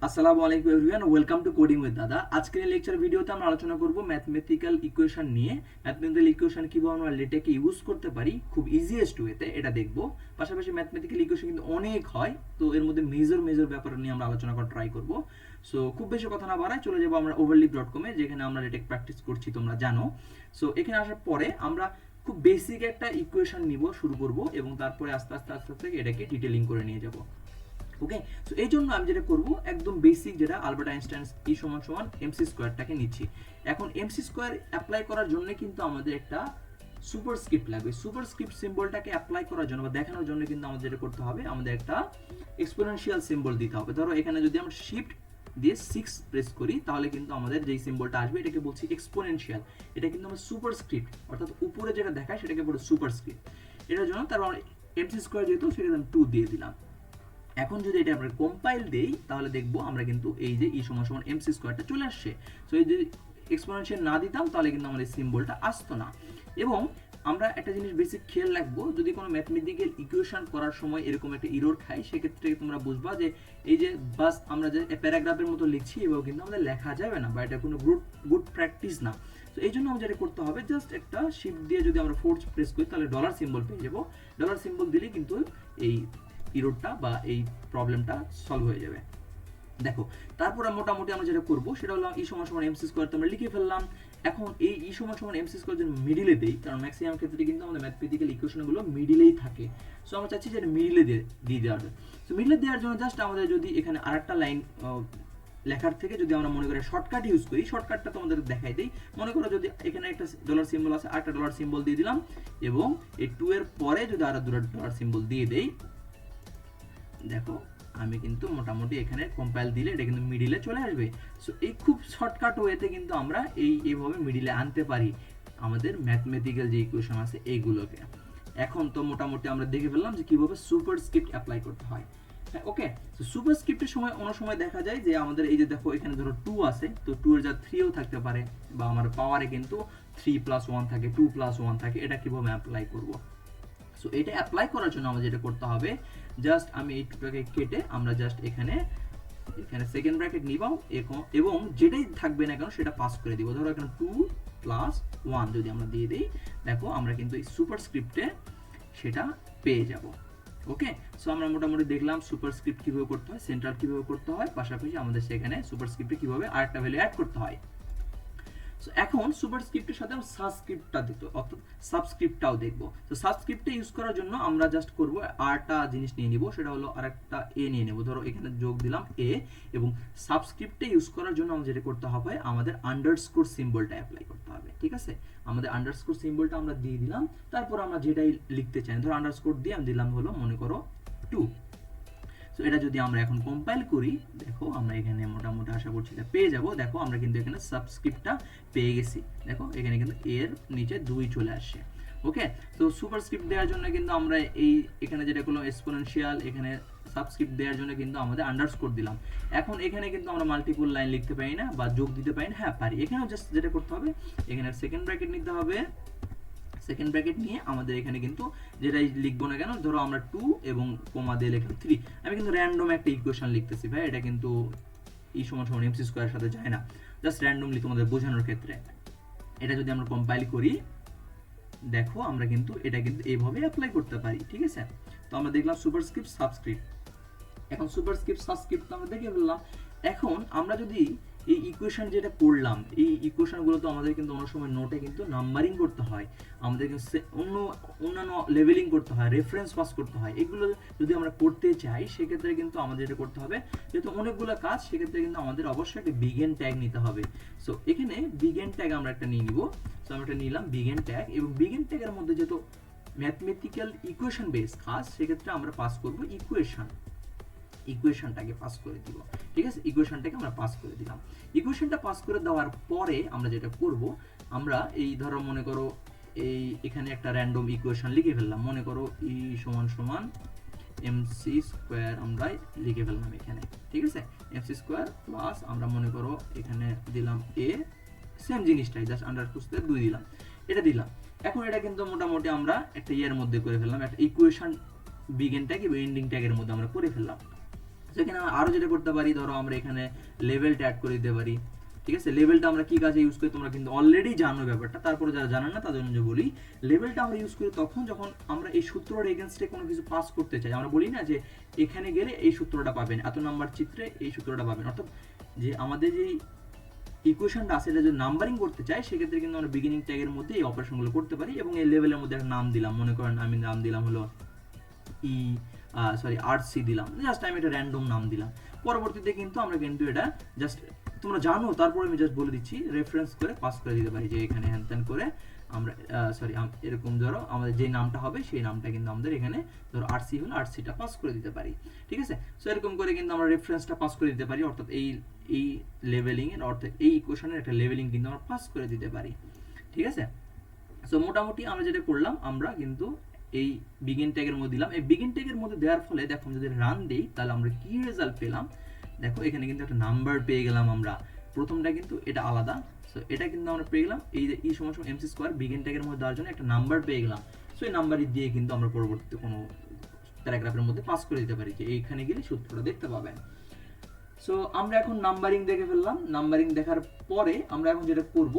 আসসালামু আলাইকুম everyone, welcome to coding with দাদা। আজকের এই লেকচার ভিডিওতে আমরা আলোচনা করব ম্যাথমেটিক্যাল ইকুয়েশন নিয়ে। ম্যাথমেটিক্যাল ইকুয়েশন কিভাবে আমরা লেটেকে ইউজ করতে পারি খুব ইজিয়েস্ট ওয়েতে, এটা দেখব। পাশাপাশি ম্যাথমেটিক্যাল ইকুয়েশন কিন্তু অনেক হয়, তো এর মধ্যে মেজর ব্যাপার নিয়ে আমরা আলোচনা করার ট্রাই করব। সো খুব বেশি কথা না বাড়ায় চলে যাবো আমরা overleaf.com-এ, যেখানে আমরা লেটেক প্র্যাকটিস করছি, তোমরা জানো। সো এখানে আসার পরে আমরা খুব বেসিক একটা ইকুয়েশন নিব, শুরু করব, এবং তারপরে আস্তে আস্তে এটাকে ডিটেলিং করে নিয়ে যাব। ওকে, সো এই জন্য আমি যেটা করব, একদম বেসিক যেটা আলবার্ট আইনস্টাইন ই সমান সমান এমসি স্কোয়ারটাকে নিচ্ছি। এখন এমসি স্কোয়ার অ্যাপ্লাই করার জন্য কিন্তু আমাদের একটা সুপারস্ক্রিপ্ট লাগবে। সুপারস্ক্রিপ্ট সিম্বলটাকে অ্যাপ্লাই করার জন্য বা দেখানোর জন্য কিন্তু আমাদের যেটা করতে হবে, আমাদের একটা এক্সপোনেনশিয়াল সিম্বল দিতে হবে। ধরো এখানে যদি আমরা শিফট দিয়ে 6 প্রেস করি, তাহলে কিন্তু আমাদের যেই সিম্বলটা আসবে এটাকে বলছি এক্সপোনেনশিয়াল। এটা কিন্তু আমরা সুপারস্ক্রিপ্ট, অর্থাৎ উপরে যেটা দেখায় সেটাকে বলে সুপারস্ক্রিপ্ট। এটার জন্য তারপর এমসি স্কোয়ার যেহেতু, সেটাকে আমি 2 দিয়ে দিলাম। এখন যদি এটা আমরা কম্পাইল দেই, তাহলে দেখবো আমরা কিন্তু এই যে ই সমান সমান এমসি স্কোয়ারটা চলে আসছে। সো এই যে এক্সপোনেনশিয়াল না দিতাম, তাহলে কিন্তু আমাদের সিম্বলটা আসতো না। এবং আমরা একটা জিনিস বেসিক খেয়াল রাখবো, যদি কোনো ম্যাথমেটিক্যাল ইকুয়েশন করার সময় এরকম একটা ইরর খাই, সেক্ষেত্রে তোমরা বুঝবা যে এই যে বাস আমরা যে প্যারাগ্রাফের মতো লিখছি, এভাবে কিন্তু আমাদের লেখা যাবে না, বা এটা কোনো গুড প্র্যাকটিস না। তো এই জন্য আমাদের যেটা করতে হবে, জাস্ট একটা শিফট দিয়ে যদি আমরা ফোর্স প্রেস করি, তাহলে ডলার সিম্বল পেয়ে যাবো। ডলার সিম্বল দিলে কিন্তু এই ইরোডটা বা এই প্রবলেমটা সলভ হয়ে যাবে। দেখো, তারপরে মোটামুটি আমরা যেটা করবো সেটা হলো ই সমান সমান এমসি স্কোয়ার তো আমরা লিখে ফেললাম। এখন এই ই সমান সমান এমসি স্কোয়ার যদি মিডিলে দেই, কারণ ম্যাক্সিমাম ক্ষেত্রে কিন্তু আমাদের ম্যাথমেটিক্যাল ইকুয়েশনগুলো মিডিলেই থাকে। সো আমরা চাচ্ছি যে মিডিলে দিয়ে দেওয়ার জন্য। সো মিডিলে দেওয়ার জন্য জাস্ট আমাদের যদি এখানে আরেকটা লাইন লেখার থেকে যদি আমরা মনে করি শর্টকাট ইউজ করি, শর্টকাটটা তো আমাদের দেখাই দিই। মনে করো যদি এখানে একটা ডলার সিম্বল আছে, আরেকটা ডলার সিম্বল দিয়ে দিলাম, এবং এই 2 এর পরে যদি আরো দুটো ডলার সিম্বল দিয়ে দেই, দেখো আমি কিন্তু মোটামুটি এখানে কম্পাইল দিলে এটা কিন্তু মিডিলে চলে আসবে। সো এই খুব শর্টকাট ওয়েতে কিন্তু আমরা এইভাবে মিডিলে আনতে পারি আমাদের ম্যাথমেটিক্যাল যে ইকুয়েশন আছে এইগুলোকে। এখন তো মোটামুটি আমরা দেখে ফেললাম যে কিভাবে সুপারস্ক্রিপ্ট অ্যাপ্লাই করতে হয়। হ্যাঁ, ওকে। তো সুপারস্ক্রিপ্টের সময় অনেক সময় দেখা যায় যে আমাদের এই যে দেখো এখানে ধরো 2 আছে, তো 2 এর যা 3ও থাকতে পারে, বা আমার পাওয়ারে কিন্তু 3+1 থাকে, 2+1 থাকে। এটা কিভাবে অ্যাপ্লাই করব? সো এটা অ্যাপ্লাই করার জন্য আমাদের যেটা করতে হবে, জাস্ট আমি এই টুটাকে কেটে আমরা জাস্ট এখানে সেকেন্ড ব্র্যাকেট নিব, এবং যেটাই থাকবে না কেন সেটা পাস করে দিব। ধরো এখানে 2+1 যদি আমরা দিয়ে দিই, দেখো আমরা কিন্তু এই সুপারস্ক্রিপ্টে সেটা পেয়ে যাব। ওকে, সো আমরা মোটামুটি দেখলাম সুপারস্ক্রিপ্ট কিভাবে করতে হয়, সেন্ট্রাল কিভাবে করতে হয়, পাশাপাশি আমাদের সেখানে সুপারস্ক্রিপ্টে কিভাবে আরেকটা ভ্যালু অ্যাড করতে হয়। সো এখন সুপারস্ক্রিপ্টের সাথে আমরা সাবস্ক্রিপ্টটা দিতে, অর্থাৎ সাবস্ক্রিপ্টটাও দেখব। তো সাবস্ক্রিপ্টে ইউজ করার জন্য আমরা জাস্ট করব আরটা জিনিস নিয়ে নিব, সেটা হলো আরেকটা এ নিয়ে নেব। ধরো এখানে যোগ দিলাম এ, এবং সাবস্ক্রিপ্টে ইউজ করার জন্য আমাদের যেটা করতে হবে, আমাদের আন্ডারস্কোর সিম্বলটা অ্যাপ্লাই করতে হবে। ঠিক আছে, আমাদের আন্ডারস্কোর সিম্বলটা আমরা দিয়ে দিলাম। তারপর আমরা যেটাই লিখতে চাই, ধরো আন্ডারস্কোর দিয়ে আমি দিলাম হলো মনে করো 2। তো এটা যদি আমরা এখন কম্পাইল করি, দেখো আমরা এখানে মোটামুটি আশা করছি এটা পেয়ে যাব। দেখো আমরা কিন্তু এখানে সাবস্ক্রিপ্টটা পেয়ে গেছি। দেখো এখানে কিন্তু এর নিচে 2 চলে আসছে। ওকে, তো সুপারস্ক্রিপ্ট দেওয়ার জন্য কিন্তু আমরা এখানে যেটা করলাম এক্সপোনেনশিয়াল, এখানে সাবস্ক্রিপ্ট দেওয়ার জন্য কিন্তু আমাদের আন্ডারস্কোর দিলাম। এখন এখানে কিন্তু আমরা মাল্টিপল লাইন লিখতে পারি না বা যোগ দিতে পারি না। হ্যাঁ পারি, এখানেও জাস্ট যেটা করতে হবে, এখানে সেকেন্ড ব্র্যাকেট নিতে হবে। সেকেন্ড ব্র্যাকেট নিয়ে আমাদের এখানে কিন্তু যেটাই লিখবো না কেন, ধরো আমরা 2 এবং কমা দিয়ে লিখলাম 3। আমি কিন্তু র্যান্ডম একটা ইকুয়েশন লিখতেছি ভাই, এটা কিন্তু ই সমান সমান এমসি স্কোয়ারের সাথে যায় না, জাস্ট র্যান্ডমলি তোমাদের বোঝানোর ক্ষেত্রে। এটা যদি আমরা কম্পাইল করি, দেখো আমরা কিন্তু এটা কিন্তু এইভাবে অ্যাপ্লাই করতে পারি। ঠিক আছে, তো আমরা দেখলাম সুপারস্ক্রিপ্ট সাবস্ক্রিপ্ট। এখন সুপারস্ক্রিপ্ট সাবস্ক্রিপ্ট তো আমরা দেখে ফেললাম। এখন আমরা যদি এই ইকুয়েশন যেটা করলাম, এই ইকুয়েশনগুলো তো আমাদের কিন্তু অনেক সময় নোটে কিন্তু নাম্বারিং করতে হয়, আমাদের কিন্তু অন্যান্য লেভেলিং করতে হয়, রেফারেন্স পাস করতে হয়। এগুলো যদি আমরা করতে চাই, সেক্ষেত্রে কিন্তু আমাদের এটা করতে হবে, যেহেতু অনেকগুলো কাজ, সেক্ষেত্রে কিন্তু আমাদের অবশ্যই একটা বিগেন ট্যাগ নিতে হবে। সো এখানে বিগেন ট্যাগ আমরা একটা নিয়ে নিব। সো আমরা একটা নিলাম বিগেন ট্যাগ, এবং বিগেন ট্যাগের মধ্যে যেহেতু ম্যাথমেটিক্যাল ইকুয়েশন বেস কাজ, সেক্ষেত্রে আমরা পাস করব ইকুয়েশনটাকে পাস করে দিব। ঠিক আছে, ইকুয়েশনটাকে আমরা পাস করে দিলাম। ইকুয়েশনটা পাস করে দেওয়ার পরে আমরা যেটা করব, আমরা এই ধরো মনে করো এখানে একটা র্যান্ডম ইকুয়েশন লিখে ফেললাম। মনে করো ই সমান সমান এমসি স্কোয়ার আমরা লিখে ফেললাম এখানে। ঠিক আছে, এমসি স্কোয়ার প্লাস আমরা মনে করো এখানে দিলাম এ, সেম জিনিসটাই, জাস্ট আন্ডারস্কোর 2 দিলাম, এটা দিলাম। এখন এটা কিন্তু মোটামুটি আমরা একটা ইয়ের মধ্যে করে ফেললাম, একটা ইকুয়েশন বিগিন ট্যাগ এবং এন্ডিং ট্যাগের মধ্যে আমরা করে ফেললাম। সেখানে আমরা আরো যেটা করতে পারি, ধরো আমরা এখানে লেভেলটা অ্যাড করে দিতে পারি। ঠিক আছে, লেভেলটা আমরা কি কাজে ইউজ করি তোমরা কিন্তু অলরেডি জানো ব্যাপারটা, তারপরে যারা জানেন না তাদের জন্য বলি। লেভেলটা আমরা ইউজ করি তখন যখন আমরা এই সূত্রটার এগেনস্টে কোনো কিছু পাস করতে চাই। আমরা বলি না যে এখানে গেলে এই সূত্রটা পাবেন, এত নাম্বার চিত্রে এই সূত্রটা পাবেন, অর্থাৎ যে আমাদের যে ইকুয়েশনটা আছে এটা যদি নাম্বারিং করতে চাই সেক্ষেত্রে কিন্তু আমরা বিগিনিং ট্যাগের মধ্যে এই অপারেশনগুলো করতে পারি এবং এই লেভেলের মধ্যে একটা নাম দিলাম, মনে করেন আমি নাম দিলাম হলো আরসি দিলাম, জাস্ট আমি এটা র্যান্ডম নাম দিলাম। পরবর্তীতে কিন্তু আমরা কিন্তু এটা জাস্ট তোমরা জানো, তারপরে আমি জাস্ট বলে দিচ্ছি, রেফারেন্স করে পাস করে দিতে পারি যে এখানে হ্যান ত্যান করে আমরা এরকম ধরো আমাদের যে নামটা হবে সেই নামটা কিন্তু আমাদের এখানে ধরো আরসি হলো আরসিটা পাস করে দিতে পারি। ঠিক আছে, সো এরকম করে কিন্তু আমরা রেফারেন্সটা পাস করে দিতে পারি, অর্থাৎ এই লেভেলিং এর অর্থাৎ এই ইকুয়েশনের একটা লেভেলিং কিন্তু আমরা পাস করে দিতে পারি। ঠিক আছে, সো মোটামুটি আমরা যেটা করলাম, আমরা কিন্তু এই বিগিন ট্যাগের মধ্যে দিলাম। এই বিগিন ট্যাগের মধ্যে দেওয়ার ফলে দেখো যদি রান দেই তাহলে আমরা কি রেজাল্ট পেলাম। দেখো এখানে কিন্তু একটা নাম্বার পেয়ে গেলাম আমরা, প্রথমটা কিন্তু এটা আলাদা, সো এটা কিন্তু আমরা পেয়ে গেলাম এই সমান সমান এমসি স্কোয়ার বিগিন ট্যাগের মধ্যে দেওয়ার জন্য একটা নাম্বার পেয়ে গেলাম। সো এই নাম্বারই দিয়ে কিন্তু আমরা পরবর্তীতে কোনো প্যারাগ্রাফের মধ্যে পাস করে দিতে পারি যে এইখানে গেলে সূত্রটা দেখতে পাবেন। সো আমরা এখন নাম্বারিং দেখে ফেললাম। নাম্বারিং দেখার পরে আমরা এখন যেটা করব,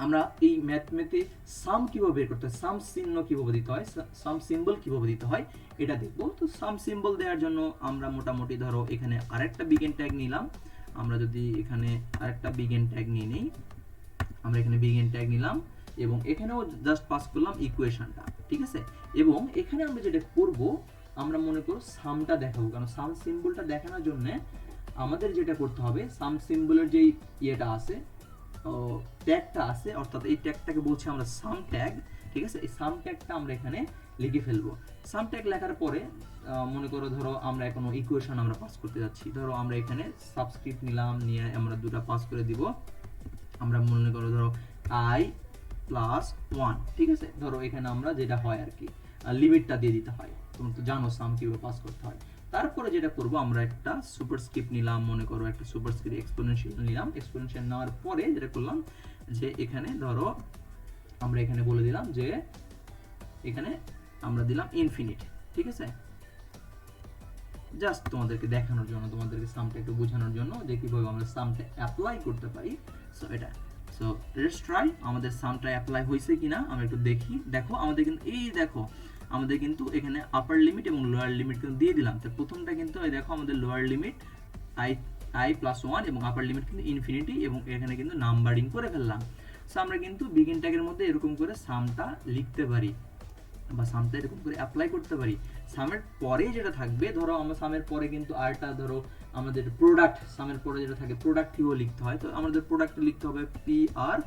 আমরা এই ম্যাথমেতে সাম কিভাবে বের করতে হয়, সাম চিহ্ন কিভাবে দিতে হয়, সাম সিম্বল কিভাবে দিতে হয় এটা দেখবো। তো সাম সিম্বল দেওয়ার জন্য আমরা মোটামুটি ধরো এখানে আরেকটা বিগিন ট্যাগ নিলাম। আমরা যদি এখানে আরেকটা বিগিন ট্যাগ নিয়ে নিই, আমরা এখানে বিগিন ট্যাগ নিলাম এবং এখানেও জাস্ট পাস করলাম ইকুয়েশনটা। ঠিক আছে, এবং এখানে আমরা যেটা করব, আমরা মনে করো সামটা দেখাবো, কারণ সাম সিম্বলটা দেখানোর জন্য আমাদের যেটা করতে হবে, সাম সিম্বলের যেই ইয়েটা আছে, ট্যাগটা আছে, অর্থাৎ এই ট্যাগটাকে বলছি আমরা সাম ট্যাগ। ঠিক আছে, এই সাম ট্যাগটা আমরা এখানে লিখে ফেলবো। সাম ট্যাগ লেখার পরে মনে করো ধরো আমরা কোনো ইকুয়েশন আমরা পাস করতে যাচ্ছি, ধরো আমরা এখানে সাবস্ক্রিপ্ট নিলাম, নিয়ে আমরা দুটো পাস করে দিব। আমরা মনে করো ধরো i + 1। ঠিক আছে, ধরো এখানে আমরা যেটা হয় আর কি লিমিটটা দিয়ে দিতে হয়, তোমরা তো জানো সাম কিভাবে পাস করতে হয়। তারপরে যেটা করব, আমরা একটা সুপারস্ক্রিপ্ট নিলাম, মনে করো একটা সুপারস্ক্রিপ্ট এক্সপোনেনশিয়াল নিলাম। এক্সপোনেনশিয়াল নেওয়ার পরে যেটা করলাম যে এখানে ধরো আমরা এখানে বলে দিলাম যে এখানে আমরা দিলাম ইনফিনিট। ঠিক আছে, জাস্ট তোমাদেরকে দেখানোর জন্য, তোমাদেরকে সামটা একটু বোঝানোর জন্য যে কিভাবে আমরা সামটা অ্যাপ্লাই করতে পারি। সো এটা, সো লেটস ট্রাই আমাদের সামটা অ্যাপ্লাই হয়েছে কিনা আমরা একটু দেখি। দেখো আমাদের কিন্তু এই দেখো আমাদের কিন্তু এখানে আপার লিমিট এবং লোয়ার লিমিট কিন্তু দিয়ে দিলাম। তো প্রথমটা কিন্তু এই দেখো আমাদের লোয়ার লিমিট i+1 এবং আপার লিমিট কিন্তু ইনফিনিটি, এবং এখানে কিন্তু নাম্বারিং করে ফেললাম। সো আমরা কিন্তু বিগিন ট্যাগের মধ্যে এরকম করে সামটা লিখতে পারি বা সামটা এরকম করে অ্যাপ্লাই করতে পারি। সামের পরে যেটা থাকবে, ধরো আমরা সামের পরে কিন্তু আরটা ধরো আমাদের প্রোডাক্ট, সামের পরে যেটা থাকে প্রোডাক্ট কিভাবে লিখতে হয়, তো আমাদের প্রোডাক্ট লিখতে হবে PROD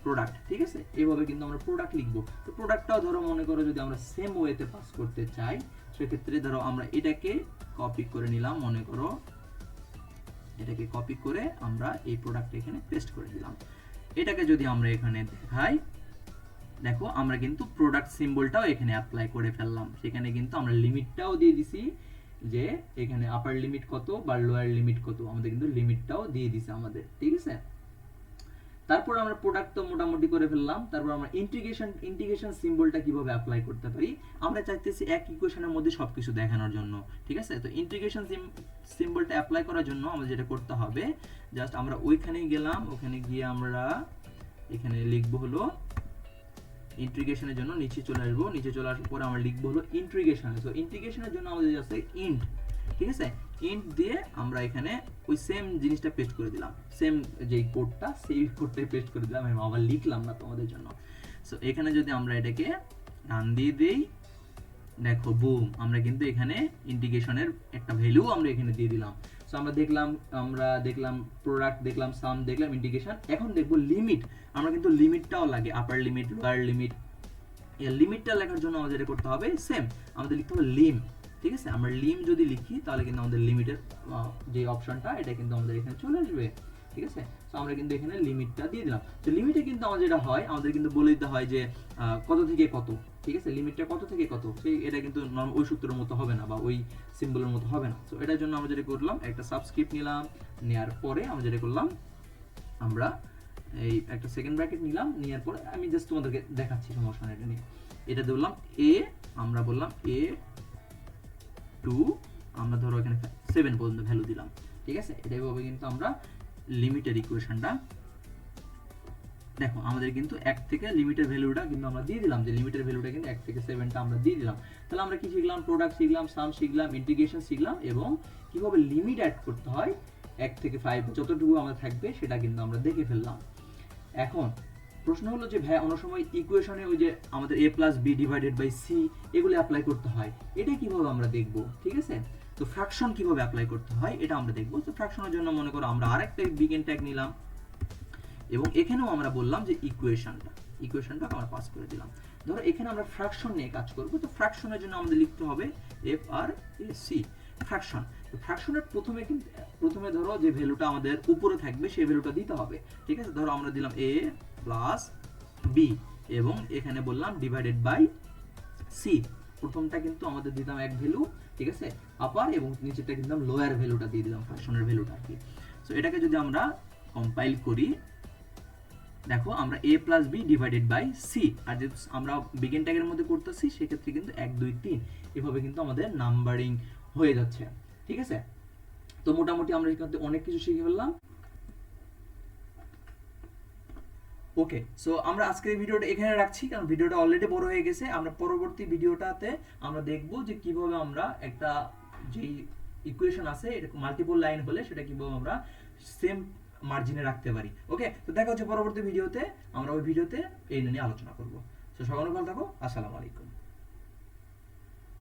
প্রোডাক্ট। ঠিক আছে, এইভাবে কিন্তু আমরা প্রোডাক্ট লিখবো। তো প্রোডাক্টটাও ধরো মনে করো যদি আমরা সেম ওয়েতে পাস করতে চাই, সেক্ষেত্রে ধরো আমরা এটাকে কপি করে নিলাম, মনে করো এটাকে কপি করে আমরা এই প্রোডাক্টটা এখানে পেস্ট করে দিলাম। এটাকে যদি আমরা এখানে দেখাই, দেখো আমরা কিন্তু প্রোডাক্ট সিম্বলটাও এখানে অ্যাপ্লাই করে ফেললাম। সেখানে কিন্তু আমরা লিমিটটাও দিয়ে দিছি যে এখানে আপার লিমিট কত বা লোয়ার লিমিট কত, আমাদের কিন্তু লিমিটটাও দিয়ে দিছে আমাদের। ঠিক আছে, তারপর আমরা প্রোডাক্ট তো মোটামুটি করে ফেললাম। তারপর আমরা ইন্টিগ্রেশন সিম্বলটা কিভাবে অ্যাপ্লাই করতে পারি, আমরা চাইতেছি এক ইকুয়েশনের মধ্যে সবকিছু দেখানোর জন্য। ঠিক আছে, তো ইন্টিগ্রেশন সিম্বলটা অ্যাপ্লাই করার জন্য আমাদের যেটা করতে হবে, জাস্ট আমরা ওইখানে গেলাম, ওখানে গিয়ে আমরা এখানে লিখবো হলো ইন্টিগ্রেশনের জন্য, নিচে চলে আসবো, নিচে চলে আসার পরে আমরা লিখবো হলো ইন্টিগ্রেশন। সো ইন্টিগ্রেশনের জন্য আমাদের আছে ইন্ট। ঠিক আছে, ইন্ট দিয়ে আমরা এখানে ওই সেম জিনিসটা পেস্ট করে দিলাম, সেম যেই কোডটা সেই কোডটাই পেস্ট করে দিলাম, আমি আবার লিখলাম না তোমাদের জন্য। সো এখানে যদি আমরা এটাকে রান দিয়ে দেই, দেখো বুম, আমরা কিন্তু এখানে ইন্টিগ্রেশনের একটা ভ্যালু আমরা এখানে দিয়ে দিলাম। সো আমরা দেখলাম প্রোডাক্ট, দেখলাম সাম, দেখলাম ইন্টিগ্রেশন। এখন দেখবো লিমিট, আমরা কিন্তু লিমিটটাও লাগে, আপার লিমিট লোয়ার লিমিট। এই লিমিটটা লেখার জন্য আমাদের এটা করতে হবে সেম, আমাদের লিখতে হবে লিম। ঠিক আছে, আমরা লিম যদি লিখি তাহলে কিন্তু আমাদের লিমিটের যে অপশনটা এটা কিন্তু আমাদের এখানে চলে আসবে। ঠিক আছে, তো আমরা কিন্তু এখানে লিমিটটা দিয়ে দিলাম। তো লিমিটে কিন্তু আমাদের যেটা হয়, আমাদের কিন্তু বলে দিতে হয় যে কত থেকে কত। ঠিক আছে, লিমিটটা কত থেকে কত, সেই এটা কিন্তু ওই সূত্রের মতো হবে না বা ওই সিম্বলের মতো হবে না। তো এটার জন্য আমরা যেটা করলাম, একটা সাবস্ক্রিপ্ট নিলাম, নেওয়ার পরে আমরা যেটা করলাম, আমরা এই একটা সেকেন্ড ব্র্যাকেট নিলাম, নেওয়ার পরে আমি জাস্ট তোমাদেরকে দেখাচ্ছি সমস্যা এটা নিয়ে। এটা বললাম এ, আমরা বললাম এ টু আমরা ধরো এখানে 7 পর্যন্ত ভ্যালু দিলাম, ঠিক আছে। এটাই ভাবে কিন্তু আমরা লিমিটের ইকুয়েশনটা, দেখো আমাদের কিন্তু 1 থেকে লিমিটের ভ্যালুটা কিন্তু আমরা দিয়ে দিলাম, যে লিমিটের ভ্যালুটা কিন্তু 1 থেকে 7টা আমরা দিয়ে দিলাম। তাহলে আমরা কি শিখলাম? প্রোডাক্ট শিখলাম, সাম শিখলাম, ইন্টিগ্রেশন শিখলাম, এবং কিভাবে লিমিট অ্যাড করতে হয় 1 থেকে 5 যতটুকু আমাদের থাকবে সেটা কিন্তু আমরা দেখে ফেললাম। এখন প্রশ্ন হলো যে ভাই অনেক সময় ইকুয়েশনে ওই যে আমাদের a plus B divided by C এগুলো অ্যাপ্লাই করতে হয়, এটা কিভাবে আমরা দেখব, ঠিক আছে। তো ফ্র্যাকশন কিভাবে অ্যাপ্লাই করতে হয় এটা আমরা দেখব। তো ফ্র্যাকশনের জন্য মনে করো আমরা আরেকটা বিগিন ট্যাগ নিলাম, এবং এখানেও আমরা বললাম যে ইকুয়েশনটা আমরা পাস করে দিলাম। ধরো এখানে আমরা ফ্র্যাকশন নিয়ে কাজ করব, তো ফ্র্যাকশনের জন্য আমাদের লিখতে হবে F R A C fraction. তো ফ্র্যাকশনের প্রথমে ধরো যে ভ্যালুটা আমাদের উপরে থাকবে সেই ভ্যালুটা দিতে হবে, ঠিক আছে। ধরো আমরা দিলাম a প্লাস বি এবং এখানে বললাম ডিভাইডেড বাই সি। প্রথমটা কিন্তু আমাদের দিলাম এক ভ্যালু, ঠিক আছে, আপার, এবং নিচেরটা কিন্তু লোয়ার ভ্যালুটা দিয়ে দিলাম, ফ্র্যাকশনের ভ্যালুটা আর কি। সো এটাকে যদি আমরা কম্পাইল করি, দেখো আমরা a plus B divided by C, আর যেহেতু আমরা বিগিন ট্যাগের মধ্যে করতেছি সেক্ষেত্রে কিন্তু 1 2 3 এভাবে কিন্তু আমাদের নাম্বারিং হয়ে যাচ্ছে, ঠিক আছে। তো মোটামুটি আমরা এখান থেকে অনেক কিছু শিখে ফেললাম। ওকে, সো আমরা আজকের এই ভিডিওটা এখানে রাখছি, কারণ ভিডিওটা অলরেডি বড় হয়ে গেছে। আমরা পরবর্তী ভিডিওটাতে আমরা দেখব যে কিভাবে আমরা একটা যেই ইকুয়েশন আছে এটা মাল্টিপল লাইন হলে সেটা কিভাবে আমরা সেম মার্জিনে রাখতে পারি। ওকে, তো দেখা হচ্ছে পরবর্তী ভিডিওতে, আমরা ওই ভিডিওতে এই নিয়ে আলোচনা করব। তো সকলে ভালো থাকো, আসসালামু আলাইকুম।